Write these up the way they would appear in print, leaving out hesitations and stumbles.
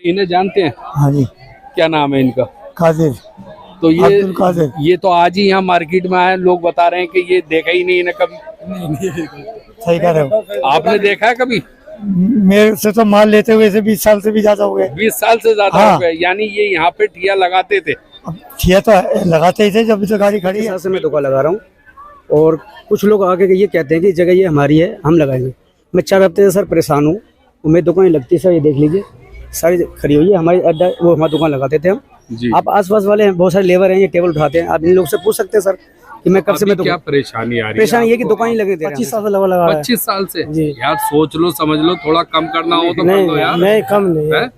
इन्हें जानते हैं? हाँ जी। क्या नाम है इनका? कादिर। तो अब्दुल कादिर। ये तो आज ही यहाँ मार्केट में आए, लोग बता रहे हैं कि ये देखा ही नहीं इन्हें कभी। सही कह रहे हो। आपने देखा है कभी? मेरे से तो माल लेते हुए से 20 साल से भी ज्यादा हो गए। 20 साल से ज्यादा हाँ। हो गए। यानी ये यहाँ पे ठिया लगाते थे? अब ठिया तो लगाते ही थे जब तो गाड़ी खड़ी है। से मैं दुकान लगा रहा हूँ और कुछ लोग आके ये कहते हैं कि जगह ये हमारी है, हम लगाएंगे। मैं 4 हफ्ते से सर परेशान हूँ। मेरी दुकान लगती है सर, ये देख लीजिए सारी खड़ी हुई है। हमारी अड्डा वो हमारी दुकान लगाते थे हम जी। आप आसपास वाले हैं, बहुत सारे लेबर हैं, ये टेबल उठाते हैं। आप इन लोग से पूछ सकते हैं सर कि मैं कब से मैं क्या परेशानी आ रही है? परेशानी ये कि दुकान ही लगे थे 25 साल से लगा रहा है। 25 साल से? जी। यार सोच लो समझ लो, थोड़ा कम करना हो तो कर दो यार। नहीं कम नहीं है।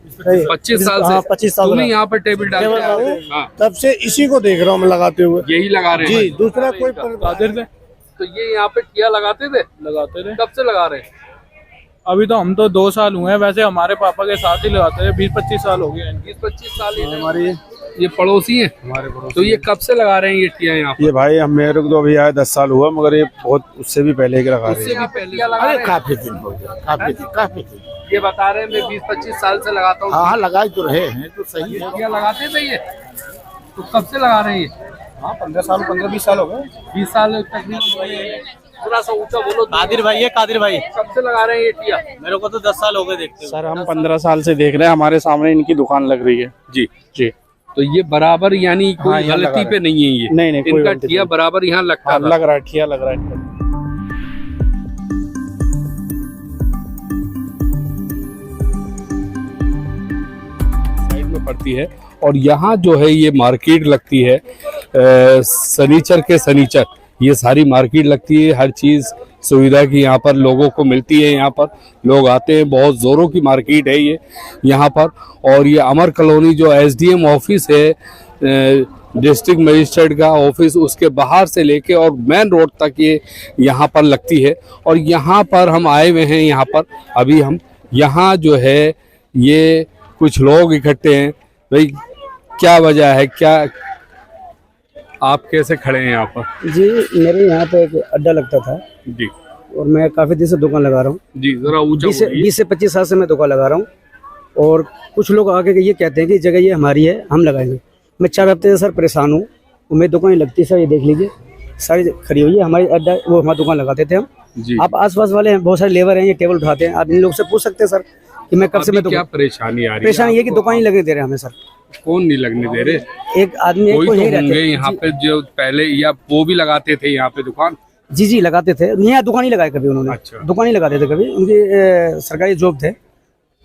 25 साल हाँ, से 25 साल तुम्हें यहाँ पर टेबल डाल हाँ। तब से इसी को देख रहा हूँ मैं लगाते हुए। यही लगा रहे हैं जी, दूसरा कोई तो ये यहाँ पे ठिया लगाते थे? कब से लगा रहे हैं? अभी तो हम तो 2 साल हुए हैं, वैसे हमारे पापा के साथ ही लगाते हैं। 20-25 साल हो गए। 20-25 साल हमारे ये पड़ोसी हैं हमारे पड़ोसी। तो ये कब से लगा रहे हैं ये ठिया यहाँ पे? ये भाई हम मेरे को तो अभी आया 10 साल हुआ, मगर ये बहुत उससे भी पहले के लगा रहे उससे हैं। भी पहले लगा रहे हैं? काफी दिन हो गया, काफी दिन। ये बता रहे हैं मैं 20-25 साल से लगाता हूँ। हाँ लगाए तो रहे हैं, तो सही है। ठिया लगाते थे ये? तो कब से लगा रहे हैं ये? हाँ 15-20 साल हो गए। 20 साल तकरीबन। थोड़ा सा ऊंचा बोलो। कादिर भाई है, कादिर भाई। कब से लगा रहे हैं ये ठिया? मेरे को तो 10 साल हो गए देखते। सर हम 15 साल से देख रहे हैं, हमारे सामने इनकी दुकान लग रही है। जी जी। तो ये बराबर यानी कोई हाँ, यहाँ गलती लगा पे नहीं है ये? नहीं कोई इनका गलती ठिया नहीं। बराबर यहाँ लगता हाँ, था। लग रहा है, ठिया लग रहा है। साइड में पड़ती है और यहाँ जो है ये मार्केट लगती है शनिचर के शनिचर। ये सारी मार्केट लगती है, हर चीज सुविधा की यहाँ पर लोगों को मिलती है। यहाँ पर लोग आते हैं, बहुत जोरों की मार्केट है ये यहाँ पर। और ये अमर कॉलोनी जो एसडीएम ऑफिस है, डिस्ट्रिक्ट मजिस्ट्रेट का ऑफिस, उसके बाहर से लेके और मेन रोड तक ये यहाँ पर लगती है। और यहाँ पर हम आए हुए हैं, यहाँ पर अभी हम यहाँ जो है ये कुछ लोग इकट्ठे हैं। भाई क्या वजह है, क्या आप कैसे खड़े हैं यहाँ पर? जी मेरे यहाँ पे एक अड्डा लगता था जी। और मैं काफ़ी दिन से दुकान लगा रहा हूँ। जी जरा ऊंचा बोलिए। 20 से 25 साल से मैं दुकान लगा रहा हूँ और कुछ लोग आके ये कहते हैं कि जगह ये हमारी है, हम लगाएंगे। मैं 4 हफ्ते से सर परेशान हूँ। मेरी दुकान ही लगती है सर, ये देख लीजिए सारी खड़ी हुई है। हमारी अड्डा वो हमारी दुकान लगाते थे हम जी। आप आसपास वाले हैं, बहुत सारे लेबर हैं, ये टेबल उठाते हैं। आप इन लोग से पूछ सकते हैं सर कि मैं कब से मैं क्या परेशानी आ रही है? परेशानी ये कि दुकान ही लगने दे रहे हैं हमें सर। कौन नहीं लगने दे रहे? एक आदमी कोई को तो यही होंगे रहते यहाँ पे जो पहले या वो भी लगाते थे यहाँ पे दुकान? जी लगाते थे। यहाँ दुकान ही लगाए कभी उन्होंने। अच्छा। दुकान ही लगाते थे कभी। उनकी सरकारी जॉब थे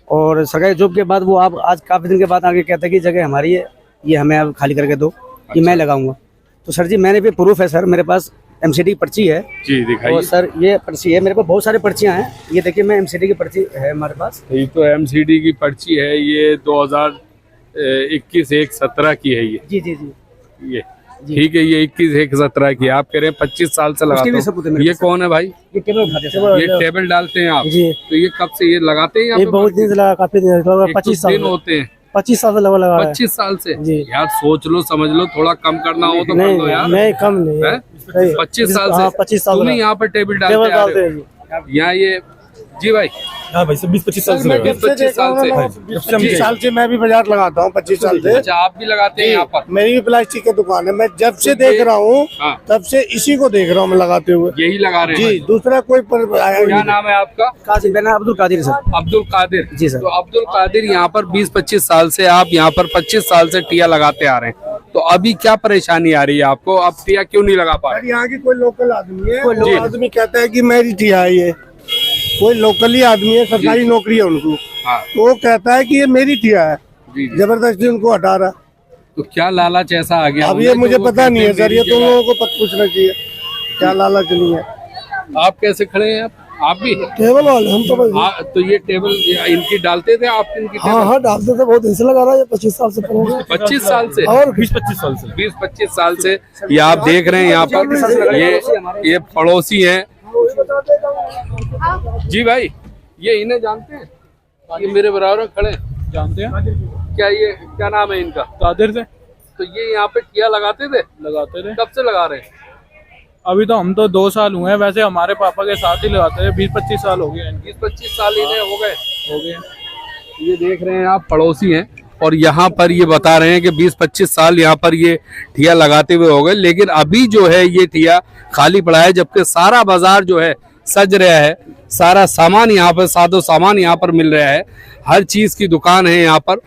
और सरकारी जॉब के बाद वो आप आज काफी दिन के बाद आगे कहते हैं कि जगह हमारी है, ये हमें अब खाली करके दो, कि मैं लगाऊंगा। तो सर जी मैंने भी प्रूफ है सर, मेरे पास एमसीडी की पर्ची है। जी दिखाइए। और सर ये पर्ची है, मेरे पास बहुत सारे पर्चियां हैं। ये देखिए मैं एमसीडी की पर्ची है हमारे पास। ये तो एमसीडी की पर्ची है, ये 2021-1-17 की है ये। जी ये ठीक है, ये 21-1-17 की। आप कह रहे हैं 25 साल से लगाते भी सबूत है हो। मेरे ये पास। कौन है भाई? ये टेबल उठाते हैं सर। ये टेबल डालते हैं आप? जी। तो ये कब से ये लगाते हैं यहाँ ये पे? बहुत दिन से लगा, काफी दिन से लगा, ये 25 कुछ साल दिन होते हैं? 25 साल से लगा रहा है। 25 साल से? जी। यार सोच लो समझ लो, थोड़ा कम करना हो तो कर दो यार। नहीं कम नहीं है। 25 साल हाँ, से 25 साल तुम्हें यहाँ पर टेबल डालते टेबल आ डालते रहे हैं हो? जी। यहाँ ये जी भाई। हाँ भाई 20-25 साल से 25 साल से। 25 साल से मैं भी बाजार लगाता हूँ, 25 साल से। अच्छा आप भी लगाते हैं यहाँ पर? मेरी भी प्लास्टिक की दुकान है। मैं जब से देख रहा हूँ हाँ। तब से इसी को देख रहा हूँ मैं लगाते हुए। यही लगा रहे हैं? जी, दूसरा कोई आया क्या नाम है आपका? कादिर, मेरा नाम अब्दुल कादिर सर। अब्दुल कादिर। जी सर। तो अब्दुल कादिर यहाँ पर 20-25 साल से, आप यहाँ पर 25 साल से टिया लगाते आ रहे हैं। तो अभी क्या परेशानी आ रही है आपको? आप टिया क्यों नहीं लगा पा रहे? यहाँ की कोई लोकल आदमी है, जी। कोई आदमी कहता है कि मेरी टिया है, ये कोई लोकली आदमी है, सरकारी नौकरी है उनको, हाँ। तो वो कहता है कि ये मेरी टिया है, जी। जबरदस्ती उनको हटा रहा। तो क्या लालच ऐसा आ गया? अब ये मुझे पता नहीं है सर, ये तुम लोगों को पूछना चाहिए क्या लालच नहीं है। आप कैसे खड़े हैं? आप भी टेबल वाले हम तो भाई। तो ये टेबल इनकी डालते थे आप? इनकी हाँ डालते थे, बहुत दिन से लगा रहा है। 25 साल से 25 साल से और 20-25 साल से 20-25 साल से ये आप देख रहे हैं यहाँ पर। ये पड़ोसी हैं जी भाई। ये इन्हें जानते हैं? ये मेरे बराबर खड़े जानते हैं? क्या? ये क्या नाम है इनका? कादिर थे। तो ये यहाँ पे ठिया लगाते थे? लगाते थे। कब से लगा रहे हैं? अभी तो हम तो 2 साल हुए हैं, वैसे हमारे पापा के साथ ही लगाते हैं। 20-25 साल हो गए। 20-25 साल इन्हें हो गए। ये देख रहे हैं आप, पड़ोसी हैं और यहाँ पर ये बता रहे हैं कि 20-25 साल यहाँ पर ये ठिया लगाते हुए हो गए, लेकिन अभी जो है ये ठिया खाली पड़ा है, जबकि सारा बाजार जो है सज रहा है, सारा सामान यहाँ पर, सादो सामान यहाँ पर मिल रहा है, हर चीज की दुकान है यहाँ पर।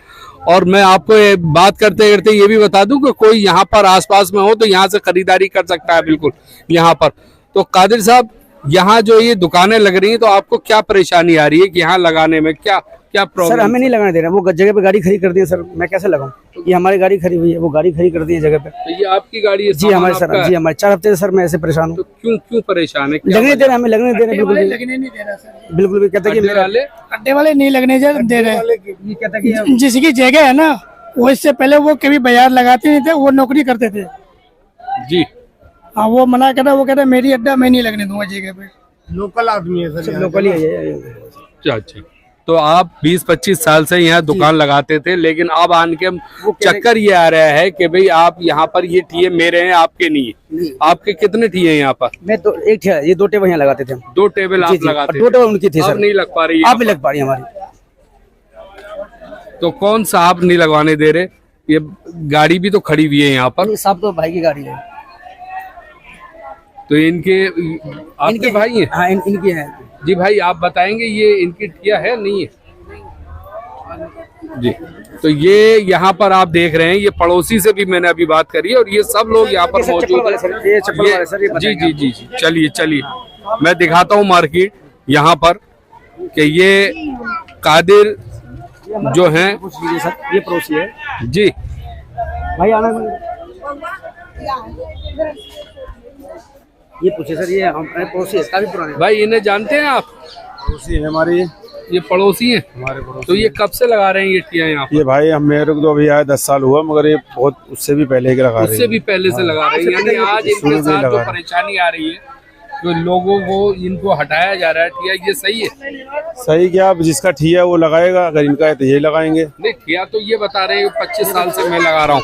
और मैं आपको ये बात करते करते ये भी बता दूं कि कोई यहाँ पर आसपास में हो तो यहाँ से खरीदारी कर सकता है बिल्कुल यहाँ पर। तो कादिर साहब, यहाँ जो ये दुकानें लग रही हैं तो आपको क्या परेशानी आ रही है कि यहाँ लगाने में क्या क्या सर प्रॉब्लम? हमें नहीं लगाने दे रहे हैं, वो जगह पे गाड़ी खड़ी कर दी है सर, मैं कैसे लगाऊं? ये हमारी गाड़ी खड़ी हुई है, वो गाड़ी खड़ी कर दी है जगह पे। तो ये आपकी गाड़ी है? जी हमारे सर, जी हमारे 4 हफ्ते से सर मैं ऐसे परेशान हूँ। तो क्यों क्यों परेशान है? क्या लगने दे रहे, हमें लगने दे रहे, बिल्कुल भी लगने नहीं दे रहा सर, बिल्कुल भी। कहते कि अड्डे मेरा वाले अड्डे वाले नहीं लगने दे रहे। ये कहता कि जिसकी जगह है ना, वो इससे पहले वो कभी बाजार लगाते नहीं थे, वो नौकरी करते थे। जी, हाँ, वो मना कर रहा, वो कहता मेरी अड्डा मैं नहीं लगने दूंगा जगह पे। लोकल आदमी है सर, लोकल ही है। अच्छा अच्छा। तो आप 20-25 साल से यहाँ दुकान लगाते थे, लेकिन अब आन के चक्कर ये आ रहा है कि भाई आप यहाँ पर ये ठिये मेरे हैं, आपके नहीं है। आपके कितने ठिये हैं यहाँ पर? मैं तो एक ठिया, ये 2 टेबल यहाँ लगाते थे हम। 2 टेबल आप लगाते 2 टेबल उनकी थी अब सर, नहीं लग पा रही आप भी लग पा रही है हमारी। तो कौन सा आप नहीं लगवाने दे रहे? ये गाड़ी भी तो खड़ी हुई है यहाँ पर। सब तो भाई की गाड़ी है। तो आपके भाई हैं? हाँ इनकी है। जी भाई, आप बताएंगे ये इनकी ठिया है नहीं है? जी, तो ये यहाँ पर आप देख रहे हैं, ये पड़ोसी से भी मैंने अभी बात करी है और ये सब लोग यहाँ पर मौजूद हैं। जी जी जी जी, चलिए चलिए, मैं दिखाता हूँ मार्केट यहाँ पर कि ये कादिर जो हैं, ये पड़ोसी है जी भाई, आना ये पूछे सर, ये हमारे पड़ोसी है, काफी पुराने। भाई, इन्हें जानते हैं आप? पड़ोसी है हमारी, ये पड़ोसी हैं हमारे पड़ोसी। तो ये कब से लगा रहे हैं ये ठिया यहाँ पर? ये भाई हम मेरे को तो अभी आया 10 साल हुआ, मगर ये बहुत उससे भी पहले के लगा रहे हैं। उससे भी पहले से लगा रहे हैं, यानी आज इनके साथ जो परेशानी आ रही है, तो लोगों को इनको हटाया जा रहा है ठिया, ये सही है? सही क्या, अब जिसका ठिया वो लगाएगा, अगर इनका है तो यही लगाएंगे। नहीं, ठिया तो ये बता रहे हैं 25 साल से मैं लगा रहा हूँ।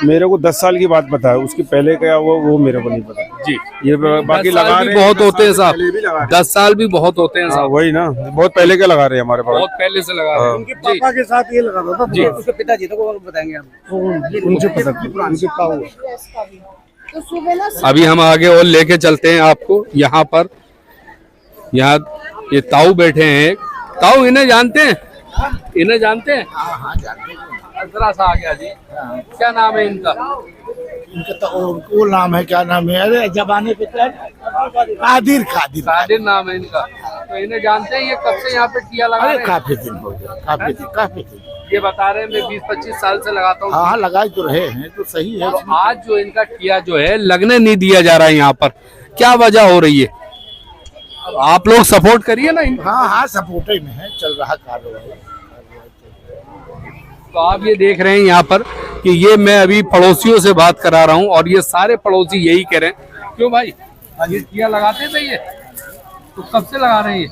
मेरे को 10 साल की बात पता है, उसकी पहले क्या वो मेरे को नहीं पता जी। ये बाकी 10 लगा साल रहे भी बहुत होते हैं पहले भी लगा साहब, रहे 10 साल भी बहुत होते हैं हाँ, साहब। वही ना, बहुत पहले के लगा रहे हैं हमारे पास। बहुत पहले से लगा रहे हैं उनके जी। पापा के साथ ये लगाता था जी। उसके पिताजी, तो वो बताएंगे आप। उनसे पता उनके पाव अभी हम आगे और लेके चलते हैं आपको। यहाँ पर यहाँ ये ताऊ बैठे हैं। ताऊ, इन्हें जानते हैं? इन्हें जानते हैं? जरा सा आ गया जी, क्या नाम है इनका? इनका तो वो नाम है, क्या नाम है, अरे जमाने पे कादिर कादिर कादिर नाम है इनका। तो इन्हें जानते हैं? ये कब से यहाँ पे ठिया लगा अरे रहे हैं? काफी दिन हो गया, काफी दिन। ये बता रहे हैं मैं 20-25 साल से लगाता हूँ। हाँ लगा तो रहे हैं, तो सही है। तो आज जो इनका ठिया जो है लगने नहीं दिया जा रहा है यहाँ पर, क्या वजह हो रही है? आप लोग सपोर्ट करिए ना इनको। हाँ सपोर्ट में है, चल रहा कार्रवाई। तो आप ये देख रहे हैं यहाँ पर कि ये मैं अभी पड़ोसियों से बात करा रहा हूँ और ये सारे पड़ोसी यही कह रहे हैं। क्यों भाई, ये ठिया लगाते थे ये? तो कब से लगा रहे हैं ये?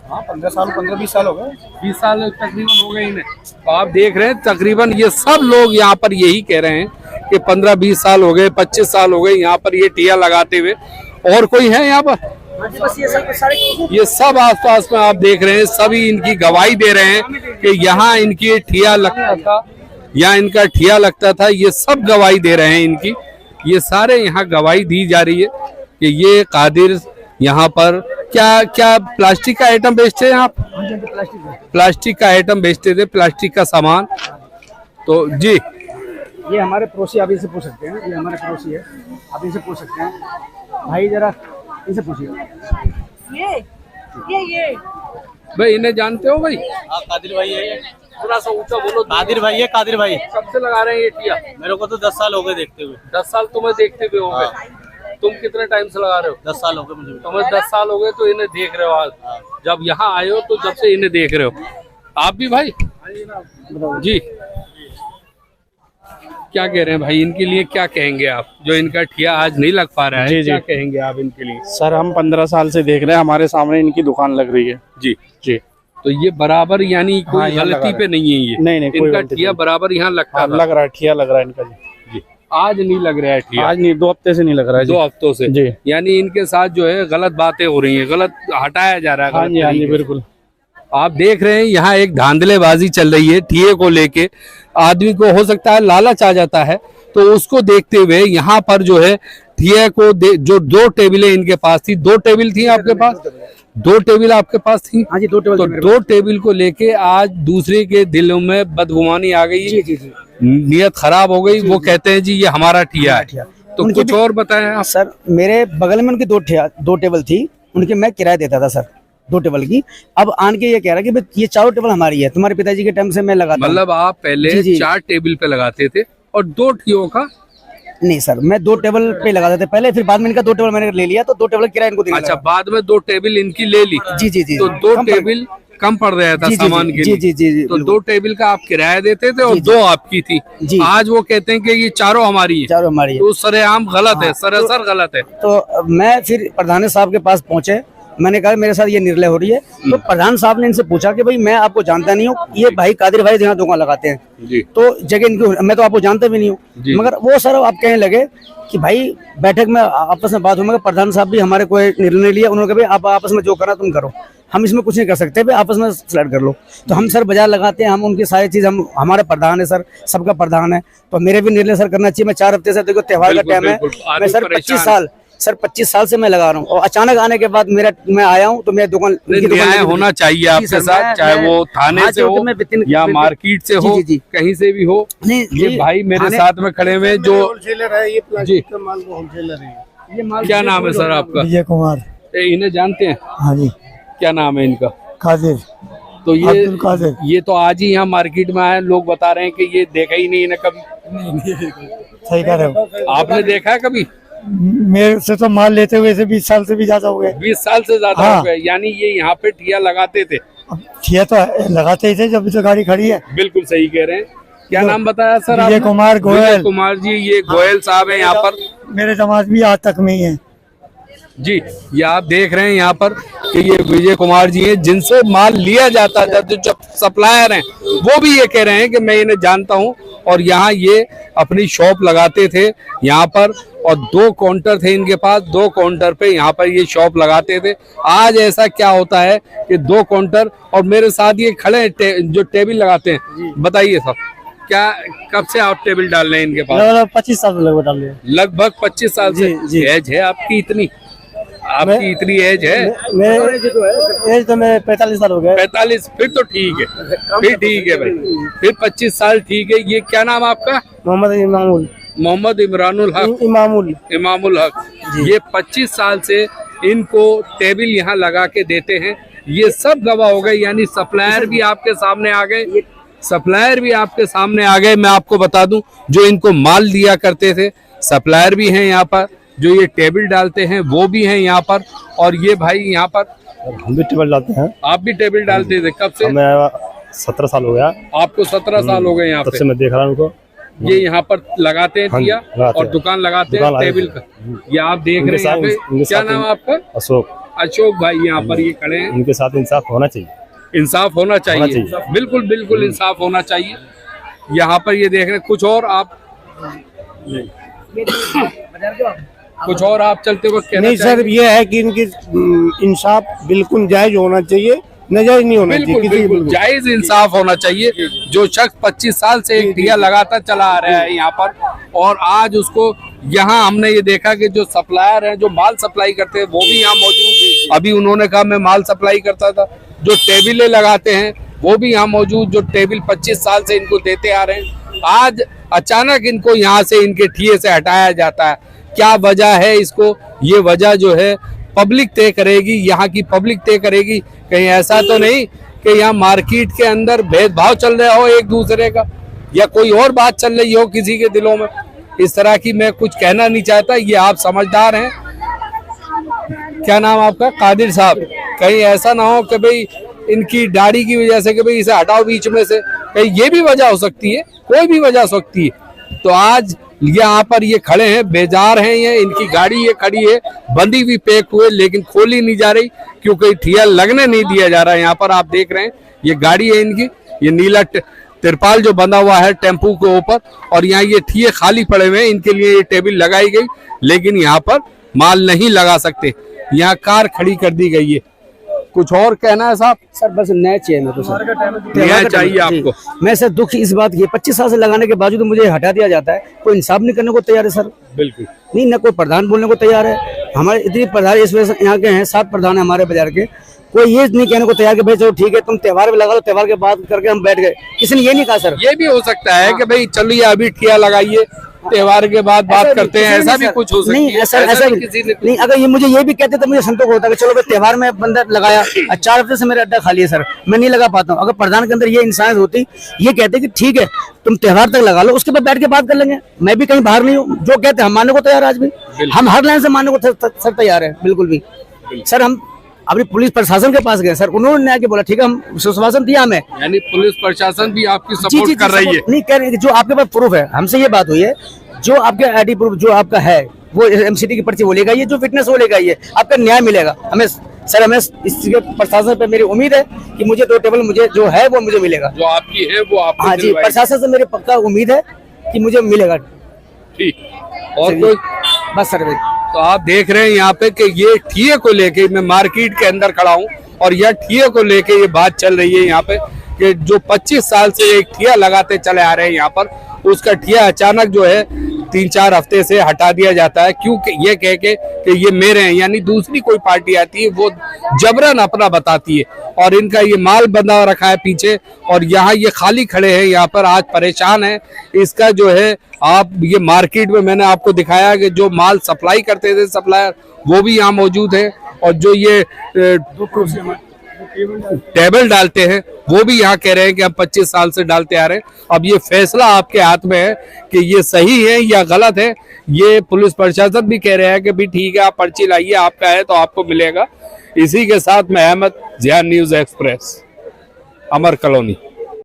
हाँ 15-20 साल हो गए। 20 साल तकरीबन हो गए इन्हें। तो आप देख रहे हैं तकरीबन ये सब लोग यहाँ पर यही कह रहे हैं कि 15-20 साल हो गए, 25 साल हो गए यहाँ पर ये ठिया लगाते हुए। और कोई है यहाँ पर? बस ये सब सारे ये सब आसपास में आप देख रहे हैं, सभी इनकी गवाही दे रहे हैं कि यहाँ इनकी ठिया लगता था, यहाँ इनका ठिया लगता था। ये सब गवाही दे रहे हैं इनकी, ये सारे यहाँ गवाही दी जा रही है कि ये कादिर यहाँ पर क्या क्या प्लास्टिक का आइटम बेचते हैं आप? प्लास्टिक का आइटम बेचते थे, प्लास्टिक का सामान। तो जी, ये हमारे पड़ोसी, आप इनसे पूछ सकते हैं। ये हमारे पड़ोसी है, आप इनसे पूछ सकते हैं। भाई जरा इनसे पूछिए। ये भाई इन्हें जानते हो भाई? हाँ कादिर भाई है, थोड़ा सा ऊंचा बोलो। कादिर भाई है, कादिर भाई। कब से लगा रहे हैं ये ठिया? मेरे को तो 10 साल हो गए देखते हुए। 10 साल तुम्हें देखते हुए हो गए। तुम कितने टाइम से लगा रहे हो? 10 साल हो गए मुझे। तुम्हें 10 साल हो गए तो इन्हें देख रहे हो आज? जब यहाँ आए हो तो जब से इन्हें देख रहे हो आप भी भाई? जी, क्या कह रहे हैं भाई, इनके लिए क्या कहेंगे आप जो इनका ठिया आज नहीं लग पा रहा है? जी, जी। क्या कहेंगे आप इनके लिए? सर हम 15 साल से देख रहे हैं, हमारे सामने इनकी दुकान लग रही है। जी जी। तो ये बराबर यानी कोई हाँ, यहाँ लगा गलती रहा पे नहीं है ये? नहीं, कोई इनका गलती ठिया नहीं। बराबर यहाँ लगता हाँ, था। लग रहा है, ठिया लग रहा है इनका जी। जी, आज नहीं लग रहा है ठिया? आज नहीं, 2 हफ्ते से नहीं लग रहा है जी। 2 हफ्तों से जी। यानी इनके साथ जो है गलत बातें हो रही हैं, गलत हटाया जा रहा है। हाँ गलत जी, हाँ जी, तरीके से। बिल्कुल। आप देख रहे हैं यहाँ एक धांधलेबाजी चल रही है ठिये को लेके। आदमी को हो सकता है लालच आ जाता है, तो उसको देखते हुए यहाँ पर जो है ठिये को जो 2 टेबलें इनके पास थी, 2 टेबल थी आपके पास, 2 टेबल आपके पास थी। हाँ जी, 2 टेबल। तो 2 टेबल को लेके आज दूसरे के दिलों में बदगुमानी आ गई, जी जी जी। नियत खराब हो गई। वो कहते हैं जी ये हमारा ठिया है। तो कुछ और बताएं आप। सर मेरे बगल में उनकी 2 टेबल थी, उनके मैं किराया देता था सर 2 टेबल की। अब आन के ये कह रहा है कि ये 4 टेबल हमारी है, तुम्हारे पिताजी के टाइम से मैं लगाता हूं। मतलब आप पहले जी, जी। 4 टेबल पे लगाते थे और 2 ठियों का? नहीं सर, मैं 2 टेबल पे लगाते थे पहले, फिर बाद में इनका 2 टेबल मैंने ले लिया, तो 2 टेबल किराया इनको देना अच्छा, लगा। बाद में 2 टेबल इनकी ले ली। जी जी जी। तो 2 कम पड़- टेबल कम पड़ रहा था जी, जी, सामान जी, के जी, लिए। जी, जी, जी, तो बिल्कुल। 2 टेबल का आप किराया देते थे और जी, जी। 2 आपकी थी। जी। आज वो कहते हैं कि ये चारों हमारी है। 4 हमारी है। तो सरेआम गलत है, सरासर गलत है। तो मैं फिर प्रधान साहब के पास पहुंचे, मैंने कहा मेरे साथ ये निर्णय हो रही है। तो प्रधान साहब ने इनसे पूछा कि भाई मैं आपको जानता नहीं हूँ, ये भाई कादिर भाई यहाँ दुकान लगाते हैं, जी तो जगह इनकी, मैं तो आपको जानता भी नहीं जी। हूँ। मगर वो सर आप कहने लगे कि भाई बैठक में आपस में बात हो, मगर प्रधान साहब भी हमारे कोई निर्णय लिया, उन्होंने कहा भाई आप आपस में जो करना तुम करो, हम इसमें कुछ नहीं कर सकते, भाई आपस में स्लैड कर लो। तो हम सर बाजार लगाते हैं, हम उनकी सारी चीज, हम हमारे प्रधान है सर, सबका प्रधान है, तो मेरे भी निर्णय सर करना चाहिए। मैं 4 हफ्ते से, देखो त्योहार का बिल्कुल, टाइम है, बिल्कुल। आदमी मैं सर परेशान 25 साल से मैं लगा रहा हूँ, और अचानक आने के बाद मैं आया हूँ, तो मेरी दुकान नहीं, न्याय होना चाहिए आपके सर, साथ, चाहे वो थाने से हो या मार्केट से हो, जी, जी। कहीं से भी हो। नहीं, ये जी, भाई मेरे थाने- साथ में खड़े हुए जो, होलसेलर है, ये प्लास्टिक का माल को होलसेलर है। ये माल क्या नाम है सर आपका? विजय कुमार। इन्हें जानते हैं? हाँ जी, क्या नाम है इनका? कादिर, तो अब्दुल कादिर। ये तो आज ही यहाँ मार्केट में आए, लोग बता रहे हैं कि ये देखा ही नहीं इन्हें कभी। सही कह रहे हो। आपने देखा है कभी? मेरे से तो माल लेते हुए से 20 साल से भी ज्यादा हो गए। 20 साल से ज्यादा हाँ। हो गए, यानी ये यहाँ पे ठिया लगाते थे। अब ठिया तो लगाते ही थे जब तो गाड़ी खड़ी है। बिल्कुल सही कह रहे हैं। क्या नाम बताया सर विजय आपने? कुमार गोयल। विजय कुमार जी, ये गोयल साहब है यहाँ पर। मेरे समाज भी आज तक में ही है। जी, ये आप देख रहे हैं यहाँ पर कि ये विजय कुमार जी हैं, जिनसे माल लिया जाता था, जो सप्लायर हैं, वो भी ये कह रहे हैं कि मैं इन्हें जानता हूँ, और यहाँ ये अपनी शॉप लगाते थे यहाँ पर, और 2 काउंटर थे इनके पास, 2 काउंटर पे यहाँ पर ये शॉप लगाते थे। आज ऐसा क्या होता है कि 2 काउंटर, और मेरे साथ ये खड़े हैं जो टेबल लगाते हैं। बताइए सर, क्या कब से आप टेबल डाल रहे हैं इनके पास? 25 साल लगभग डाल लिया। लगभग 25 साल से। जी। एज है आपकी इतनी? आपकी इतनी एज है? मेरे एज तो मेरे 45 साल हो गए। 45? फिर तो ठीक है, फिर ठीक है भाई, फिर 25 साल ठीक है। ये क्या नाम आपका? मोहम्मद इमामुल। मोहम्मद इमरानुल हक। इमामुल हक। ये 25 साल से इनको टेबल यहाँ लगा के देते हैं। ये सब गवाह हो गए, यानी सप्लायर भी आपके सामने आ गए, सप्लायर भी आपके सामने आ गए। मैं आपको बता दूं, जो इनको माल दिया करते थे सप्लायर भी हैं यहाँ पर, जो ये टेबल डालते हैं वो भी हैं यहाँ पर, और ये भाई यहाँ पर। हम भी टेबल डालते हैं। आप भी टेबल डालते थे? कब से? हमें 17 साल हो गया। आपको 17 साल हो गए यहाँ तब पे? से मैं देख रहा हूँ उनको। ये यहाँ पर लगाते हैं हाँ जी, ठिया लगाते और हैं। दुकान लगाते हैं दुकान लगाते टेबल हैं। का। ये आप देख उनके रहे हैं यहाँ साथ- पे। उनके क्या साथ नाम है आपका? अशोक। अशोक भाई यहाँ पर ये खड़े हैं। उनके साथ इंसाफ होना चाहिए। इंसाफ होना चाहिए, चाहिए। बिल्कुल बिल्कुल इंसाफ होना चाहिए। यहाँ पर ये देख रहे हैं। कुछ और आप कुछ और आप चलते वक्त कहना नहीं सर, चाहेंगे? ये है कि इनकी इंसाफ बिल्कुल जायज होना चाहिए, नजायज नहीं होना चाहिए बिल्कुल किसी बिल्कुल भी। जायज इंसाफ होना चाहिए। जो शख्स 25 साल से एक ठिया लगातार चला आ रहा है यहाँ पर, और आज उसको यहाँ हमने ये देखा कि जो सप्लायर हैं, जो माल सप्लाई करते हैं, वो भी यहाँ मौजूद। अभी उन्होंने कहा मैं माल सप्लाई करता था। जो टेबलें लगाते हैं वो भी यहाँ मौजूद, जो टेबल 25 साल से इनको देते आ रहे हैं। आज अचानक इनको यहाँ से, इनके ठिये से हटाया जाता है। क्या वजह है इसको? ये वजह जो है पब्लिक तय करेगी, यहाँ की पब्लिक तय करेगी। कहीं ऐसा तो नहीं कि यहाँ मार्केट के अंदर भेदभाव चल रहा हो एक दूसरे का, या कोई और बात चल रही हो किसी के दिलों में। इस तरह की मैं कुछ कहना नहीं चाहता, ये आप समझदार हैं। क्या नाम आपका? कादिर साहब। कहीं ऐसा ना हो कि भाई इनकी दाढ़ी की वजह से कि भाई इसे हटाओ बीच में से, कहीं ये भी वजह हो सकती है, कोई भी वजह हो सकती है। तो आज यहाँ पर ये खड़े हैं, बेजार हैं ये, इनकी गाड़ी ये खड़ी है बंदी हुई, पैक हुए, लेकिन खोली नहीं जा रही क्योंकि ठिया लगने नहीं दिया जा रहा है। यहाँ पर आप देख रहे हैं ये गाड़ी है इनकी, ये नीला तिरपाल जो बंधा हुआ है टेम्पू के ऊपर, और यहाँ ये ठिये खाली पड़े हुए हैं। इनके लिए ये टेबल लगाई गई, लेकिन यहाँ पर माल नहीं लगा सकते। यहाँ कार खड़ी कर दी गई है। कुछ और कहना है साहब? सर बस न्याय चाहिए मेरे को सर, न्याय चाहिए आपको? मैं सर दुख इस बात की 25 साल से लगाने के बावजूद मुझे हटा दिया जाता है, कोई इंसाफ नहीं करने को तैयार है सर। बिल्कुल नहीं, ना कोई प्रधान बोलने को तैयार है। हमारे इतनी प्रधान इस वजह से यहाँ के हैं, 7 प्रधान है हमारे बाजार के, कोई ये नहीं कहने को तैयार कि भाई चलो ठीक है तुम त्योहार में लगा लो, त्योहार के बाद करके हम बैठ गए। किसी ने ये नहीं कहा सर। ये भी हो सकता है कि भाई चलिए अभी ठिया लगाइए, त्योहार के बाद बात करते हैं, ऐसा भी कुछ हो सकता है। नहीं सर, ऐसा भी नहीं। अगर ये मुझे ये भी कहते तो मुझे संतोष होता कि चलो भाई त्योहार में बंदा लगाया, 4 हफ्ते से मेरा अड्डा खाली है सर, मैं नहीं लगा पाता हूँ। अगर प्रधान के अंदर ये इंसानियत होती, ये कहते कि ठीक है तुम त्योहार तक लगा लो, उसके बाद बैठ के बात कर लेंगे, मैं भी कहीं बाहर नहीं हूँ, जो कहते हम मानने को तैयार आज भी, हम हर लाइन से मानने को सर तैयार है बिल्कुल भी। सर हम अपनी पुलिस प्रशासन के पास गए सर, उन्होंने न्याय के बोला ठीक है, हम सुशासन दिया हमें। यानी पुलिस प्रशासन भी आपकी सपोर्ट कर रही है? नहीं कह रहे, जो आपके पास प्रूफ है, हमसे ये बात हुई है, जो आपके आईडी प्रूफ जो आपका है वो एमसीडी की पर्ची वो लेगा, ये जो फिटनेस वो लेगा, ये आपका न्याय मिलेगा हमें सर। हमें इस प्रशासन पे मेरी उम्मीद है कि मुझे 2 टेबल मुझे जो है वो मुझे मिलेगा, जो आपकी है वो आपको। हाँ जी, प्रशासन से मेरी पक्का उम्मीद है कि मुझे मिलेगा। ठीक, और कोई? बस सर। तो आप देख रहे हैं यहाँ पे कि ये ठिये को लेके, मैं मार्केट के अंदर खड़ा हूँ और यह ठिये को लेके ये बात चल रही है यहाँ पे कि जो 25 साल से एक ठिया लगाते चले आ रहे हैं यहाँ पर, उसका ठिया अचानक जो है 3-4 हफ्ते से हटा दिया जाता है, क्योंकि ये कह के कि ये मेरे हैं। यानी दूसरी कोई पार्टी आती है वो जबरन अपना बताती है, और इनका ये माल बंधा रखा है पीछे, और यहाँ ये खाली खड़े हैं, यहाँ पर आज परेशान है। इसका जो है आप ये मार्केट में मैंने आपको दिखाया कि जो माल सप्लाई करते थे सप्लायर, वो भी यहाँ मौजूद है, और जो ये टेबल डालते हैं वो भी यहाँ कह रहे हैं कि हम 25 साल से डालते आ रहे हैं। अब ये फैसला आपके हाथ में है कि ये सही है या गलत है। ये पुलिस प्रशासन भी कह रहे हैं कि भी ठीक है, आप पर्ची लाइए, आपका है तो आपको मिलेगा। इसी के साथ मैं अहमद, ज़िया न्यूज़ एक्सप्रेस, अमर कॉलोनी।